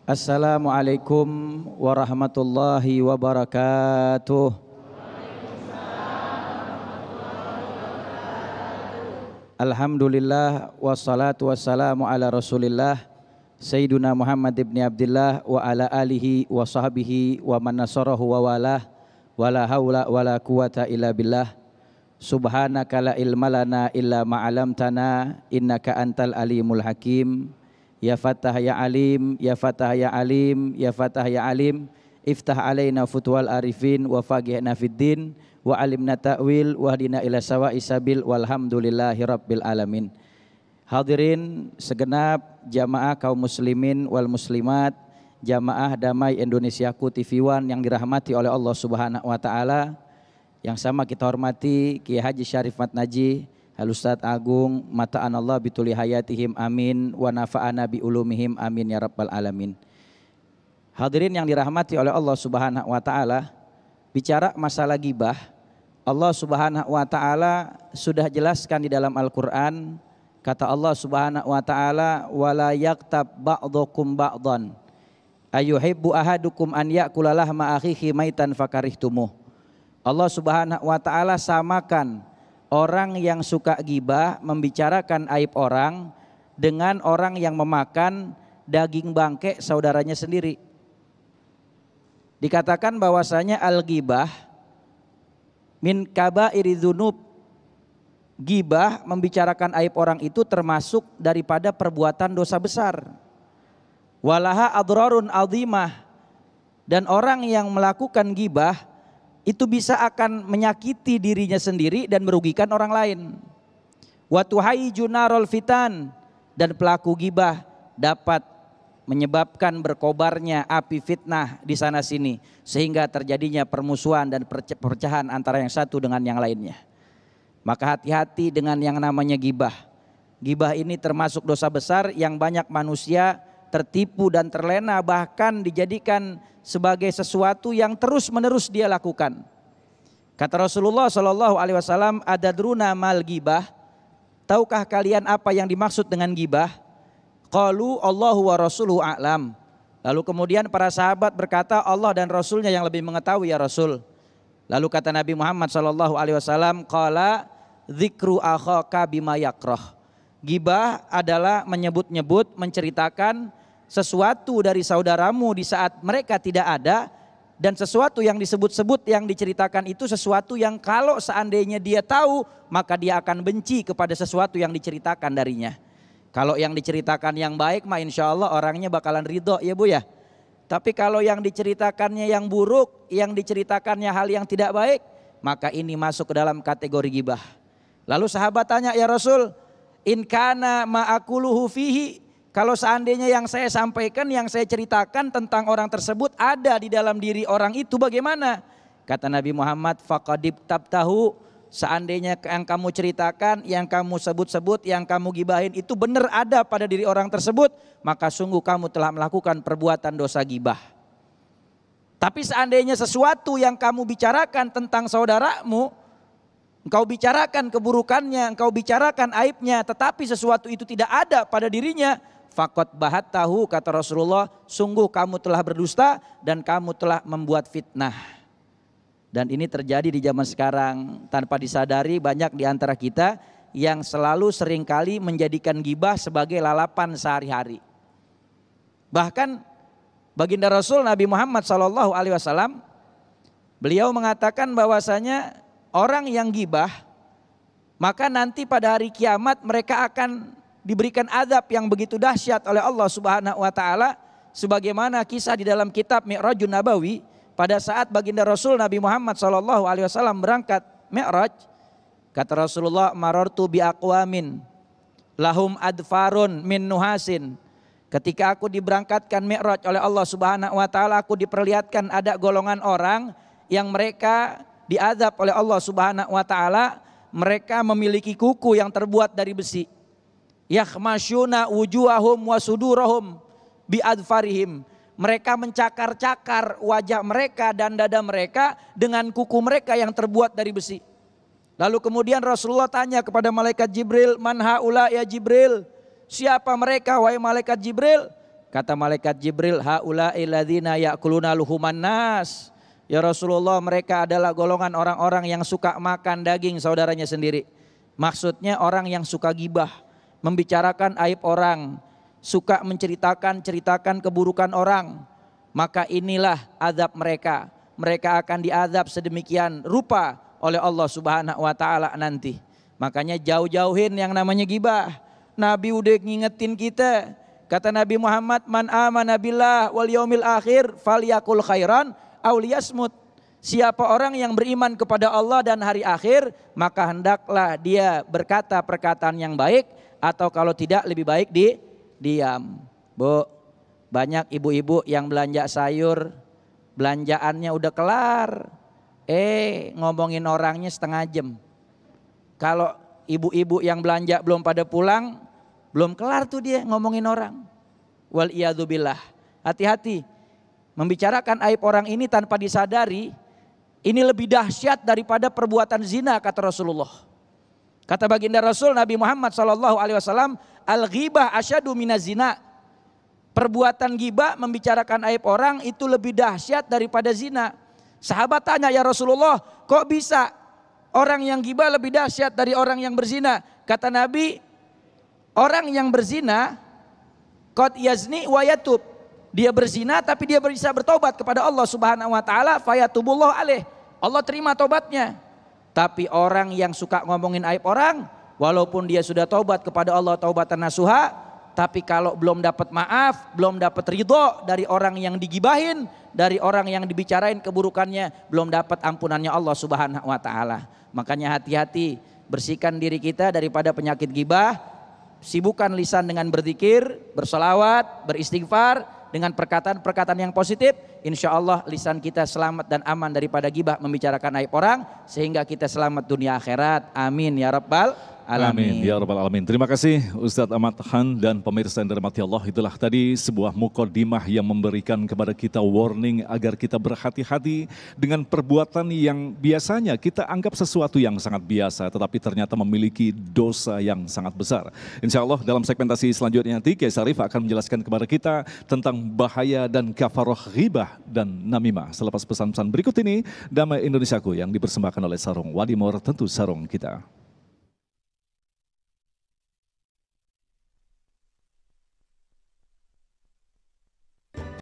Assalamualaikum warahmatullahi wabarakatuh. Alhamdulillah wassalatu wassalamu ala Rasulillah Sayyiduna Muhammad ibn Abdillah wa ala alihi wa sahbihi wa man nasarahu wa walah wala haula wala quwata illa billah. Subhanaka la ilma lana illa ma 'allamtana innaka antal alimul hakim. Ya Fatah ya Alim, ya Fatah ya Alim, ya Fatah ya Alim, iftah alaina futwal arifin wa faqihna fiddin wa alimna ta'wil wa hadina ila sawa'i sabil walhamdulillahi rabbil alamin. Hadirin segenap jamaah kaum muslimin wal muslimat, jamaah Damai Indonesiaku TV One yang dirahmati oleh Allah Subhanahu wa taala. Yang sama kita hormati Kiai Haji Syarif Mat Naji Al Ustadz Agung, mata'an Allah bituli hayatihim amin, wa nafa'ana bi ulumihim amin ya rabbal alamin. Hadirin yang dirahmati oleh Allah Subhanahu wa taala, bicara masalah ghibah, Allah Subhanahu wa taala sudah jelaskan di dalam Al-Qur'an, kata Allah Subhanahu wa taala, wala yaktab ba'dukum ba'dan ayuhibbu ahadukum an ya'kula lahma akhihi maitan fakarihtumuh. Allah Subhanahu wa taala samakan orang yang suka ghibah, membicarakan aib orang, dengan orang yang memakan daging bangke saudaranya sendiri. Dikatakan bahwasanya al-ghibah min kabairi dzunub. Ghibah, membicarakan aib orang itu termasuk daripada perbuatan dosa besar. Walaha adrarun azimah. Dan orang yang melakukan ghibah itu bisa akan menyakiti dirinya sendiri dan merugikan orang lain. Wa tuhayyiju narul fitan, dan pelaku ghibah dapat menyebabkan berkobarnya api fitnah di sana sini sehingga terjadinya permusuhan dan perpecahan antara yang satu dengan yang lainnya. Maka hati-hati dengan yang namanya ghibah. Ghibah ini termasuk dosa besar yang banyak manusia tertipu dan terlena, bahkan dijadikan sebagai sesuatu yang terus-menerus dia lakukan. Kata Rasulullah sallallahu alaihi wasallam, adadruna mal ghibah? Tahukah kalian apa yang dimaksud dengan ghibah? Qalu Allahu wa rasuluhu a'lam. Lalu kemudian para sahabat berkata, Allah dan Rasulnya yang lebih mengetahui ya Rasul. Lalu kata Nabi Muhammad sallallahu alaihi wasallam, qala dzikru akhaka bima yakrah. Ghibah adalah menyebut-nyebut, menceritakan sesuatu dari saudaramu di saat mereka tidak ada, dan sesuatu yang disebut-sebut yang diceritakan itu sesuatu yang kalau seandainya dia tahu maka dia akan benci kepada sesuatu yang diceritakan darinya. Kalau yang diceritakan yang baik mah insya Allah orangnya bakalan ridho ya Bu ya. Tapi kalau yang diceritakannya yang buruk, yang diceritakannya hal yang tidak baik, maka ini masuk ke dalam kategori ghibah. Lalu sahabat tanya, ya Rasul, in kana ma'akuluhu fihi, kalau seandainya yang saya sampaikan, yang saya ceritakan tentang orang tersebut ada di dalam diri orang itu bagaimana? Kata Nabi Muhammad, faqadib tabtahu, seandainya yang kamu ceritakan, yang kamu sebut-sebut, yang kamu gibahin itu benar ada pada diri orang tersebut, maka sungguh kamu telah melakukan perbuatan dosa gibah. Tapi seandainya sesuatu yang kamu bicarakan tentang saudaramu, engkau bicarakan keburukannya, engkau bicarakan aibnya, tetapi sesuatu itu tidak ada pada dirinya, faqad bahattahu, kata Rasulullah, sungguh kamu telah berdusta dan kamu telah membuat fitnah. Dan ini terjadi di zaman sekarang tanpa disadari. Banyak di antara kita yang selalu seringkali menjadikan ghibah sebagai lalapan sehari-hari. Bahkan baginda Rasul Nabi Muhammad SAW, beliau mengatakan bahwasanya orang yang ghibah, maka nanti pada hari kiamat mereka akan diberikan azab yang begitu dahsyat oleh Allah Subhanahu wa taala, sebagaimana kisah di dalam kitab Mi'rajun Nabawi pada saat baginda Rasul Nabi Muhammad SAW berangkat Mi'raj. Kata Rasulullah, marartu bi aqwamin lahum adfarun min nuhasin. Ketika aku diberangkatkan Mi'raj oleh Allah Subhanahu wa taala, aku diperlihatkan ada golongan orang yang mereka diazab oleh Allah Subhanahu wa taala, mereka memiliki kuku yang terbuat dari besi. Yakhmasyuna wujuhahum wa sudurahum bi adfarihim. Mereka mencakar-cakar wajah mereka dan dada mereka dengan kuku mereka yang terbuat dari besi. Lalu kemudian Rasulullah tanya kepada malaikat Jibril, man haula ya Jibril? Siapa mereka wahai malaikat Jibril? Kata malaikat Jibril, haula'i ladzina ya'kuluna luhuman nas. Ya Rasulullah, mereka adalah golongan orang-orang yang suka makan daging saudaranya sendiri. Maksudnya orang yang suka gibah, membicarakan aib orang, suka menceritakan keburukan orang. Maka inilah azab mereka. Mereka akan diazab sedemikian rupa oleh Allah Subhanahu wa taala nanti. Makanya jauh-jauhin yang namanya gibah. Nabi udah ngingetin kita. Kata Nabi Muhammad, man amana billah wal yaumil akhir falyakul khairan aw liyasmut. Siapa orang yang beriman kepada Allah dan hari akhir, maka hendaklah dia berkata perkataan yang baik, atau kalau tidak lebih baik diam. Bu, banyak ibu-ibu yang belanja sayur, belanjaannya udah kelar, ngomongin orangnya setengah jam. Kalau ibu-ibu yang belanja belum pada pulang, belum kelar tuh dia ngomongin orang. Wal iyadzubillah. Hati-hati, membicarakan aib orang ini tanpa disadari, ini lebih dahsyat daripada perbuatan zina, kata Rasulullah. Kata baginda Rasul Nabi Muhammad SAW, al-ghibah asyadu minaz zina. Perbuatan ghibah, membicarakan aib orang itu lebih dahsyat daripada zina. Sahabat tanya, ya Rasulullah, kok bisa orang yang ghibah lebih dahsyat dari orang yang berzina? Kata Nabi, orang yang berzina qad yazni wa yatub. Dia berzina tapi dia bisa bertobat kepada Allah Subhanahu wa taala, fayatubullah alaih. Allah terima tobatnya. Tapi orang yang suka ngomongin aib orang, walaupun dia sudah tobat kepada Allah taubatan nasuha, tapi kalau belum dapat maaf, belum dapat ridho dari orang yang digibahin, dari orang yang dibicarain keburukannya, belum dapat ampunannya Allah Subhanahu wa taala. Makanya hati-hati, bersihkan diri kita daripada penyakit gibah. Sibukkan lisan dengan berzikir, bersolawat, beristighfar, dengan perkataan-perkataan yang positif. Insya Allah lisan kita selamat dan aman daripada gibah, membicarakan aib orang, sehingga kita selamat dunia akhirat. Amin ya rabbal alamin. Amin ya rabbal alamin. Terima kasih Ustadz Ahmad Khan dan pemirsa yang dirahmati Allah. Itulah tadi sebuah mukadimah yang memberikan kepada kita warning agar kita berhati-hati dengan perbuatan yang biasanya kita anggap sesuatu yang sangat biasa, tetapi ternyata memiliki dosa yang sangat besar. Insya Allah dalam segmentasi selanjutnya nanti Kiai Sarif akan menjelaskan kepada kita tentang bahaya dan kafaroh ghibah dan namimah. Selepas pesan-pesan berikut ini, Damai Indonesiaku yang dipersembahkan oleh Sarung Wadimor, tentu sarung kita.